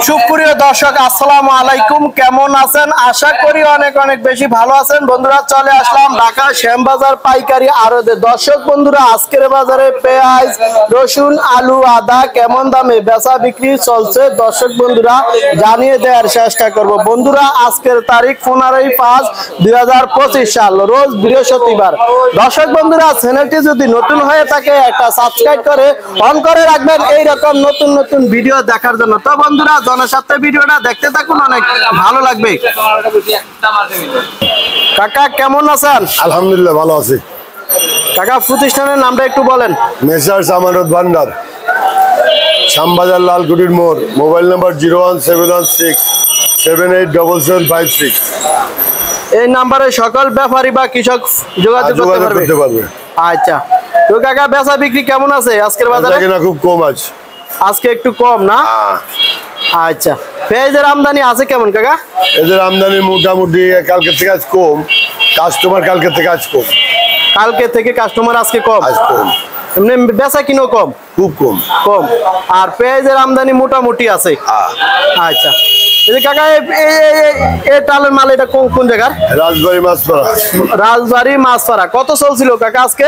সুপ্রিয় দর্শক আসসালামু আলাইকুম, কেমন আছেন? আশা করি অনেক অনেক বেশি ভালো আছেন। বন্ধুরা চলে আসলাম ঢাকা শ্যামবাজার পাইকারি আড়তে। দর্শক বন্ধুরা আজকের বাজারে পেঁয়াজ, রসুন, আলু, আদা কেমন দামে বেচা বিক্রি চলছে দর্শক বন্ধুরা জানিয়ে দেওয়ার চেষ্টা করব। বন্ধুরা আজকের তারিখ 15/5/2025 সাল, রোজ বৃহস্পতিবার। দর্শক বন্ধুরা চ্যানেলটি যদি নতুন হয়ে থাকে একটা সাবস্ক্রাইব করে অন করে রাখবেন এইরকম নতুন নতুন ভিডিও দেখার জন্য। তো বন্ধুরা জনস্বার্থে ভিডিওটা দেখতে থাকুন, অনেক ভালো লাগবে। কাকা কেমন আছেন? আলহামদুলিল্লাহ ভালো আছি। কাকা প্রতিষ্ঠানের নামটা একটু বলেন। মেসার্স আমানত ভান্ডার, শ্যামবাজার লালকুটির মোড়। Mobile number 01716787756। এই নাম্বারে সকল ব্যাপারী বা কৃষক যোগাযোগ করতে পারবে। আচ্ছা, তো কাকা বেচা বিক্রি কেমন আছে আজকের বাজারে? খুব কম আছে, আজকে একটু কম না? আচ্ছা, পেঁয়াজের আমদানি আছে কেমন কাকা? এদের আমদানি মোটামুটি কালকে থেকে আজ কম, কাস্টমার কালকে থেকে আজ কম। কালকে থেকে কাস্টমার আজকে কম? আজ কম, এমনি বেচা কিনো কম? খুব কম। কম। আর পেঁয়াজের আমদানি মোটামুটি আছে? আচ্ছা, এই কাকা এই টালের মাল এটা কোন জায়গার? রাজবাড়ি মাছপাড়া। রাজবাড়ি মাছপাড়া। কত চলছিল কাকা আজকে?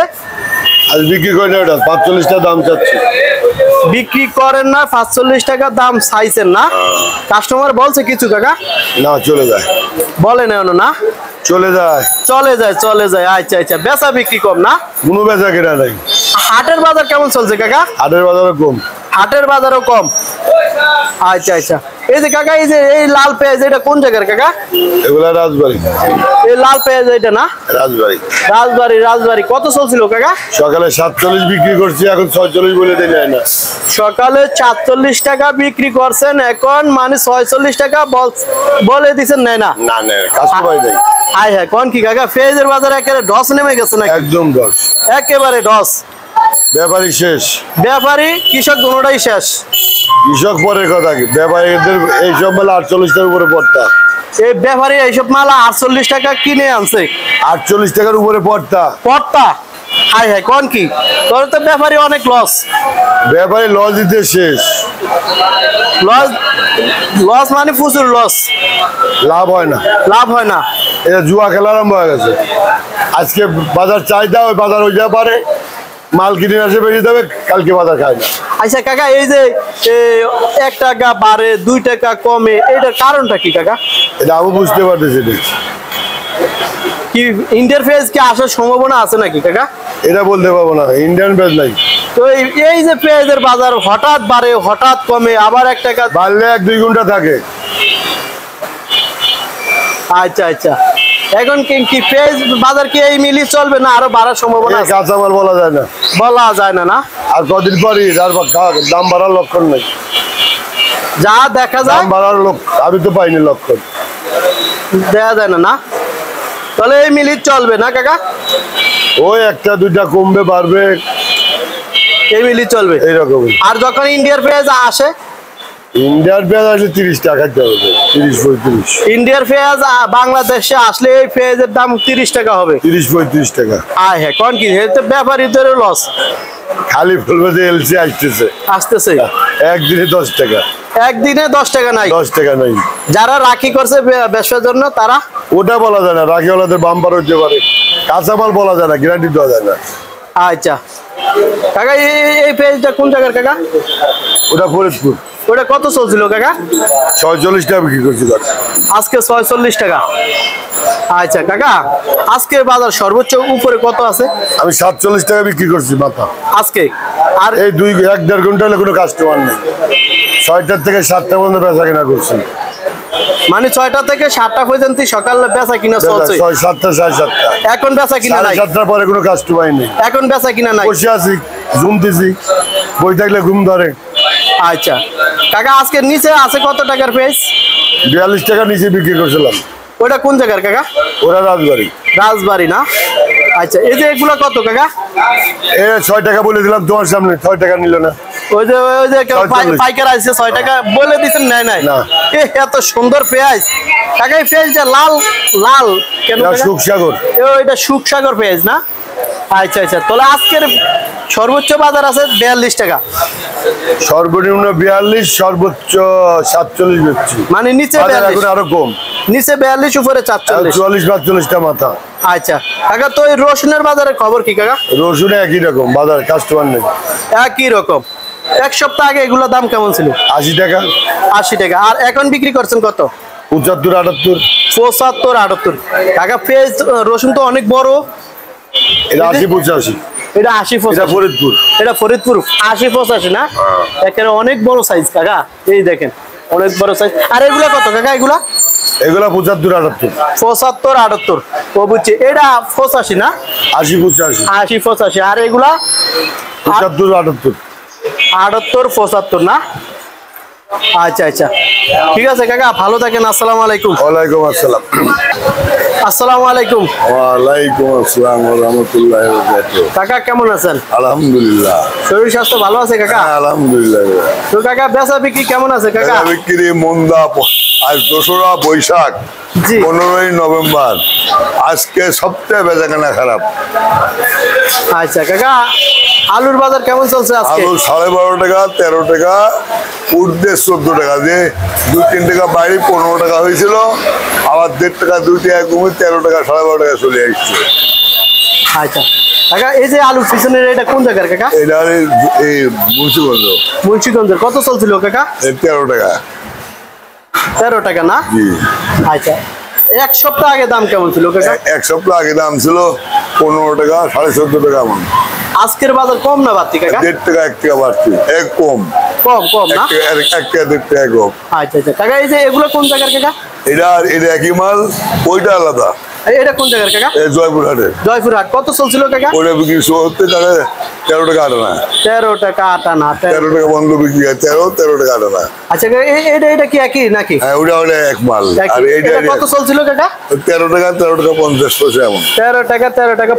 আজ বিক্রি করেন না, 45 টাকা দাম চাচ্ছি। বিক্রি করেন না, 45 টাকা দাম চাইছেন না? কাস্টমার বলছে কিছু কাকা? না, চলে যায়। বলে না না? চলে যায়, চলে যায়, চলে যায়। আচ্ছা আচ্ছা, বেচা বিক্রি কম না? কোনো বেচা কেনা নাই। হাটের বাজার কেমন চলছে কাকা? হাটের বাজারও কম। হাটের বাজারও কম। আচ্ছা আচ্ছা, এই যে কাকা এই যে এই লাল পেঁয়াজ এটা কোন জায়গার কাকা? এগুলা রাজবাড়ি। এই লাল পেঁয়াজ এটা না? রাজবাড়ি। রাজবাড়ি। রাজবাড়ি কত চলছিল কাকা? সকালে 47 বিক্রি করছি, এখন 46 বলে দেয় না। সকালে 47 টাকা বিক্রি করছেন, এখন মানে 46 টাকা বলে দিচ্ছেন নেয় না? না না, কাস্টমার দেয়। হ্যাঁ হ্যাঁ, কোন কি কাকা পেঁয়াজের বাজারে একেবারে ডস নেমে গেছে না? একদম ডস, একেবারে ডস। ব্যাপারী শেষ, ব্যাপারী কৃষক দুটোটাই শেষ। কৃষক পরের কথা, কি ব্যাপারীদের এইসব মাল 48 টাকার উপরে পড়তা। এই ব্যাপারী এইসব মাল 48 টাকা কিনে আনছে? 48 টাকার উপরে পড়তা। হাই হাই, কোন কি তোর তো ব্যাপারী অনেক লস। ব্যাপারী লস দিতে শেষ। লস মানে প্রচুর লস, লাভ হয় না। লাভ হয় না। এটা জুয়া খেলা আরম্ভ হয়ে গেছে। আজকে বাজার চাহিদা, ওই বাজার ওই যা পারে মাল কিনে আসে বেরিয়ে যাবে, কালকে বাজার খায় না। আচ্ছা কাকা, এই যে 1 টাকা বাড়ে 2 টাকা কমে, এটার কারণটা কি কাকা? এটা আমি বুঝতে পারতেছি না। কি ইন্ডিয়ার পেঁয়াজ কি আসার সম্ভাবনা আছে নাকি কাকা? এটা বলতে পারবো না, ইন্ডিয়ান পেঁয়াজ নাই। তো এই যে পেঁয়াজের বাজার হঠাৎ বাড়ে হঠাৎ কমে, আবার 1 টাকা বাড়লে 1-2 ঘন্টা থাকে। আচ্ছা আচ্ছা, এখন কি পেঁয়াজ বাজার কি এই মিলি চলবে না আরো বাড়ার সম্ভাবনা আছে? কাঁচামাল বলা যায় না, বলা যায় না না? আর কদিন পরই দাম বাড়ার লক্ষণ নেই। যা দেখা যায় দাম বাড়ার আমি তো পাইনি লক্ষণ, দেখা যায় না না? তাহলে এই মিলি চলবে না কাকা? ওই 1-2টা কমবে বাড়বে, এই মিলি চলবে এইরকমই। আর যখন ইন্ডিয়ার পেঁয়াজ আসে? ইন্ডিয়ার পেঁয়াজ আসলে 30 টাকা খাইতে হবে, 30-35। ইন্ডিয়ার পেঁয়াজ বাংলাদেশে আসলে এই পেঁয়াজের দাম 30 টাকা হবে, 30-35 টাকা। হ্যাঁ হ্যাঁ, কোন কি ব্যাপারীদের লস। খালি বলবে যে এলসি আসতেছে একদিনে 10 টাকা। একদিনে 10 টাকা নাই? 10 টাকা নাই। যারা রাখি করছে ব্যবসার জন্য তারা? ওটা বলা যায় না, রাখিওয়ালাদের বাম্পার হতে পারে, কাঁচামাল বলা যায় না, গ্যারান্টি দেওয়া যায় না। আচ্ছা কাকা, এই পেঁয়াজটা কোন জায়গার কাকা? ওটা ফরিদপুর। ওটা কত চলছিল কাকা? 46 টাকা বিক্রি করছি আজকে 46 টাকা। আচ্ছা কাকা, আজকের বাজার সর্বোচ্চ উপরে কত আছে? আমি 47 টাকা বিক্রি করছি মাথা আজকে। আর এই 1-1.5 ঘন্টা হলে কোনো কাস্টমার নেই। 6টা থেকে 7টা পর্যন্ত বেচা কেনা করছি, মানে 6টা থেকে 7টা পর্যন্ত সকালে বেচা কিনা চলছে? 7টা 7:30। এখন বেচা কিনা নাই? 7টার পরে কোনো কাস্টমার নেই। এখন বেচা কিনা নাই? বসে আছি, ঘুম দিছি, বই থাকলে ঘুম ধরে। আচ্ছা কাকা, আজকের নিচে আছে কত টাকার পেঁয়াজ? 42 টাকা নিচে বিক্রি করছিলাম। ওটা কোন জায়গার কাকা? ওরা রাজবাড়ি। রাজবাড়ি না? আচ্ছা, এই যে এগুলো কত কাকা? 6 টাকা বলে দিলাম তোমার সামনে, 6 টাকা নিল না। ওই যে পাইকার আছে 6 টাকা বলে দিচ্ছেন, নেয় নাই না। এত সুন্দর পেঁয়াজ কাকা। এই পেঁয়াজটা লাল লাল কেন? সুখসাগর। এটা সুখসাগর পেঁয়াজ না? আচ্ছা আচ্ছা, তাহলে আজকের সর্বোচ্চ বাজার আছে 42 টাকা। সর্বনিম্ন 42, সর্বোচ্চ 47 বেচছি। মানে নিচে বাজার 42, এখন আরো কম, নিচে 42, উপরে 44। 44-45টা মাথা। আচ্ছা কাকা, তো এই রসুনের বাজারের খবর কি কাকা? রসুন একই রকম বাজার, কাস্টমার নেই। একই রকম। এক সপ্তাহ আগে এগুলোর দাম কেমন ছিল? 80 টাকা, 80 টাকা। আর এখন বিক্রি করছেন কত? 75-78। 75-78 টাকা। পেঁয়াজ রসুন তো অনেক বড়। এটা 80-85। এটা 80-85। এটা ফরিদপুর। এটা ফরিদপুর 80-85 না? এখানে অনেক বড় সাইজ কাকা, এই দেখেন অনেক বড় সাইজ। আর এগুলা কত কাকা? এগুলা এগুলা 75-78। 75-78 ও বুঝছি। এটা 85 না? 80-85। 80-85। আর এগুলা 75-78। 78-75 না? আচ্ছা আচ্ছা, ঠিক আছে কাকা, ভালো থাকেন। আসসালামু আলাইকুম। ওয়ালাইকুম আসসালাম। আসসালামু আলাইকুম। ওয়ালাইকুম আসসালাম ওয়া রাহমাতুল্লাহি ওয়া বারাকাতুহু। কাকা কেমন আছেন? আলহামদুলিল্লাহ। শরীর স্বাস্থ্য ভালো আছে কাকা? হ্যাঁ, আলহামদুলিল্লাহ। তো কাকা বেচা বিক্রি কেমন আছে কাকা? বেচা বিক্রি মন্দা। আজ 2রা বৈশাখ, জি। 15ই নভেম্বর। আজকে সবচেয়ে বেচাকেনা খারাপ। আচ্ছা কাকা, আলুর বাজার কেমন চলছে আজকে? আলু 12.5 টাকা, 13 টাকা, উঠতে 14 টাকা, যে 2-3 টাকা বাইরে 15 টাকা হয়েছিল, আবার 1.5 টাকা 2 টাকা কমে 13 টাকা 12.5 টাকা চলে আসছে। আচ্ছা কাকা, এই যে আলুর পিছনের এটা কোন জায়গার কাকা? এটা এই মুন্সিগঞ্জ। মুন্সিগঞ্জের। কত চলছিল কাকা? 13 টাকা। 13 টাকা না? জি। আচ্ছা, এক সপ্তাহ আগে দাম কেমন ছিল কাকা? এক সপ্তাহ আগে দাম ছিল 15 টাকা, 14.5 টাকা এমন। আজকের বাজার কম না বাড়তি কাকা? 1.5 টাকা 1 টাকা বাড়ছে, এক কম। কম কম না? 1 টাকা 1.5 টাকা কম। আচ্ছা আচ্ছা কাকা, এই যে এগুলো কোন জায়গার কাকা? এটা একই মাল, ওইটা আলাদা। এটা কোন জায়গার কাকা? জয়পুরহাটে। জয়পুরহাট। কত চলছিল কাকা? ওটা বিক্রি 70 টাকা, 13 টাকা আটানা। 13 টাকা আটানা। 13 টাকা বন্ধ বিক্রি হয়, 13 টাকা আটানা। আচ্ছা কাকা, এটা কি একই নাকি? হ্যাঁ, ওটা এক মাল। একই। আর এইটা এটা কত চলছিল কাকা? 13 টাকা 50 পয়সা এমন। 13 টাকা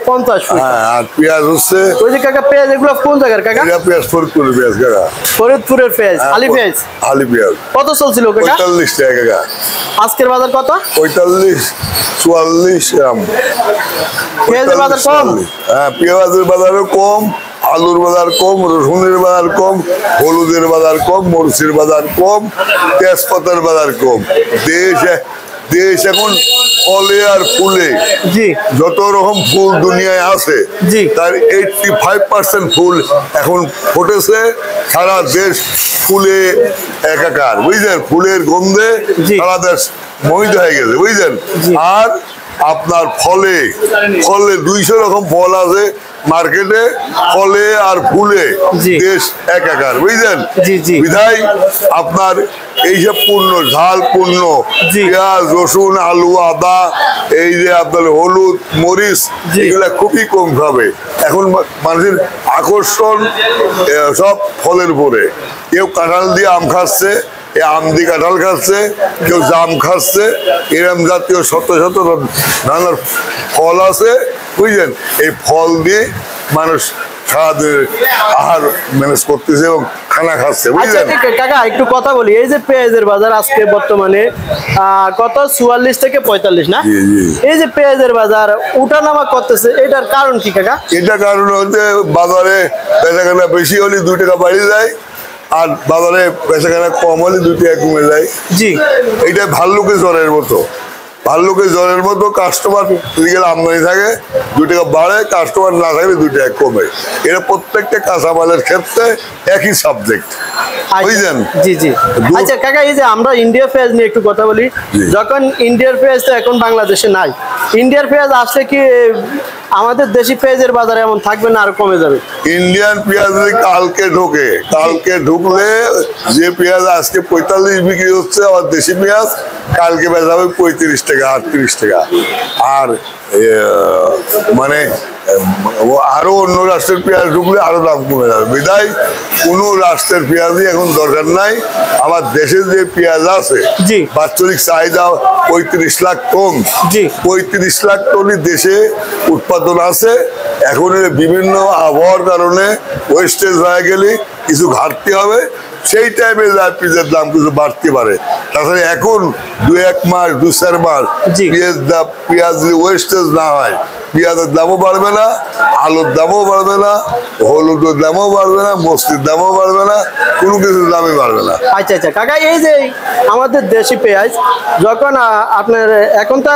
50 পয়সা। হ্যাঁ, আর পেঁয়াজ হচ্ছে, ওই যে কাকা পেঁয়াজ, এগুলো কোন জায়গার কাকা? এটা পেঁয়াজ ফরিদপুরের পেঁয়াজ কাকা। ফরিদপুরের পেঁয়াজ, হ্যাঁ, আলি পেঁয়াজ। আলি পেঁয়াজ কত চলছিল কাকা? 45 টাকা কাকা। আজকের বাজার কত? 45-44 গ্রাম। পেঁয়াজের বাজার কম? হ্যাঁ, পেঁয়াজের বাজারও কম, আলুর বাজার কম, রসুনের বাজার কম, হলুদের বাজার কম, মরিচের বাজার কম, তেজপাতার বাজার কম। দেশ এখন ফলে আর ফুলে, জি যত রকম ফুল দুনিয়ায় আছে, জি। তার 85% ফুল এখন ফুটেছে। সারা দেশ ফুলে একাকার, বুঝলেন? ফুলের গন্ধে জি। সারা দেশ মোহিত হয়ে গেছে, বুঝলেন? জি। আর আপনার ফলে 200 রকম ফল আছে মার্কেটে, ফলে আর ফুলে জি। দেশ একাকার, বুঝলেন? জি, জি। বিধায় আপনার এইসব পণ্য, ঝাল পণ্য, জি। পেঁয়াজ, রসুন, আলু, আদা, এই যে আপনার হলুদ, মরিচ, জি। এগুলা খুবই কম খাবে। এখন মানুষের আকর্ষণ সব ফলের উপরে। কেউ কাঁঠাল দিয়ে আম খাচ্ছে, আম দিয়ে কাঁঠাল খাচ্ছে, কেউ জাম খাচ্ছে, এরম জাতীয় শত শত নানান ফল আছে, বুঝলেন? এই ফল দিয়ে মানুষ সারাদিনের আহার ম্যানেজ করতেছে এবং খানা খাচ্ছে, আচ্ছা বুঝলেন? ঠিক আছে কাকা, একটু কথা বলি। এই যে পেঁয়াজের বাজার আজকে বর্তমানে কত? 44 থেকে 45 না? জি, জি। এই যে পেঁয়াজের বাজার উঠানামা করতেছে, এটার কারণ কি কাকা? এটা কারণ হচ্ছে বাজারে বেচাকেনা বেশি হলে 2 টাকা বাড়ি যায়, আর বাজারে বেচাকেনা কম হলে 2 টাকা কমে যায়। জি। এটা ভাল্লুকের জ্বরের মতো। ভাল্লুকের জ্বরের মতো, কাস্টমার দিকে আমদানি থাকে 2 টাকা বাড়ে, কাস্টমার না থাকলে 2 টাকা কমে। এটা প্রত্যেকটা কাঁচামালের ক্ষেত্রে একই সাবজেক্ট, বুঝলেন? জি জি। আচ্ছা কাকা, এই যে আমরা ইন্ডিয়া পেঁয়াজ নিয়ে একটু কথা বলি। জি। যখন ইন্ডিয়ার পেঁয়াজ তো এখন বাংলাদেশে নাই, ইন্ডিয়ার পেঁয়াজ আসলে কি আমাদের দেশি পেঁয়াজের বাজারে এমন থাকবে না আর কমে যাবে? ইন্ডিয়ান পেঁয়াজ যদি কালকে ঢুকলে যে পেঁয়াজ আজকে 45 বিক্রি হচ্ছে, আবার দেশি পেঁয়াজ কালকে বেচা হবে 35 টাকা, 38 টাকা। আর মানে আরো অন্য রাষ্ট্রের পেঁয়াজ ঢুকলে আরো দাম কমে যাবে। বিদায় কোনো রাষ্ট্রের পেঁয়াজই এখন দরকার নাই। আমার দেশে যে পেঁয়াজ আছে, জি। বাৎসরিক চাহিদা 35 লাখ টন। জি। 35 লাখ টনই দেশে উৎপাদন আছে। এখন বিভিন্ন আবহাওয়ার কারণে ওয়েস্টেজ হয়ে গেলে কিছু ঘাটতি হবে, সেই টাইমে পেঁয়াজের দাম কিছু বাড়তে পারে। তাছাড়া এখন 2-1 মাস 2-4 মাস জি। পেঁয়াজ যদি ওয়েস্টেজ না হয়, পেঁয়াজের দামও বাড়বে না, আলুর দামও বাড়বে না, হলুদের দামও বাড়বে না, মসলির দামও বাড়বে না, কোনো কিছুর দামই বাড়বে না। আচ্ছা আচ্ছা কাকা, এই যে আমাদের দেশি পেঁয়াজ যখন আপনার এখন তো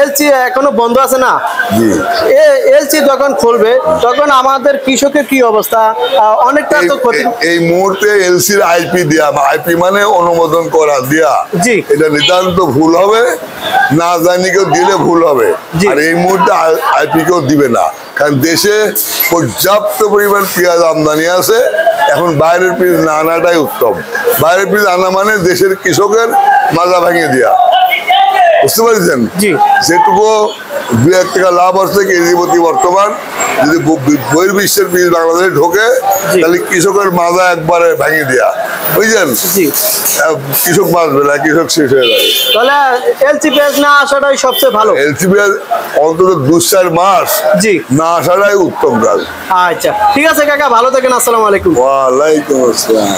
এলসি এখনো বন্ধ আছে না, জি। এলসি যখন খুলবে তখন আমাদের কৃষকের কি অবস্থা? অনেকটা তো ক্ষতি। এই মুহূর্তে এলসির আইপি দেয়া, আইপি মানে অনুমোদন করা দেয়া, জি। এটা নিতান্ত ভুল হবে, না জানি কেউ দিলে ভুল হবে। জি। আর এই মুহূর্তে আইপি কেউ দিবে না, কারণ দেশে পর্যাপ্ত পরিমাণ পেঁয়াজ আমদানি আছে। এখন বাইরের পেঁয়াজ না আনাটাই উত্তম। বাইরের পেঁয়াজ আনা মানে দেশের কৃষকের মাজা ভেঙে দেওয়া, বুঝতে পারছেন? জি। যেটুকু 2-1 টাকা লাভ আসছে কেজি প্রতি বর্তমান, যদি বহির্বিশ্বের বীজ বাংলাদেশে ঢোকে জি। তাহলে কৃষকের মাজা একবারে ভেঙে দেওয়া, বুঝলেন? জি। কৃষক বাঁচবে না, কৃষক শেষ হয়ে যাবে। তাহলে এলসি পেঁয়াজ না আসাটাই সবচেয়ে ভালো। এলসি পেঁয়াজ অন্তত 2-4 মাস জি। না আসাটাই উত্তম কাজ। আচ্ছা ঠিক আছে কাকা, ভালো থাকেন, আসসালামু আলাইকুম। ওয়ালাইকুম আসসালাম।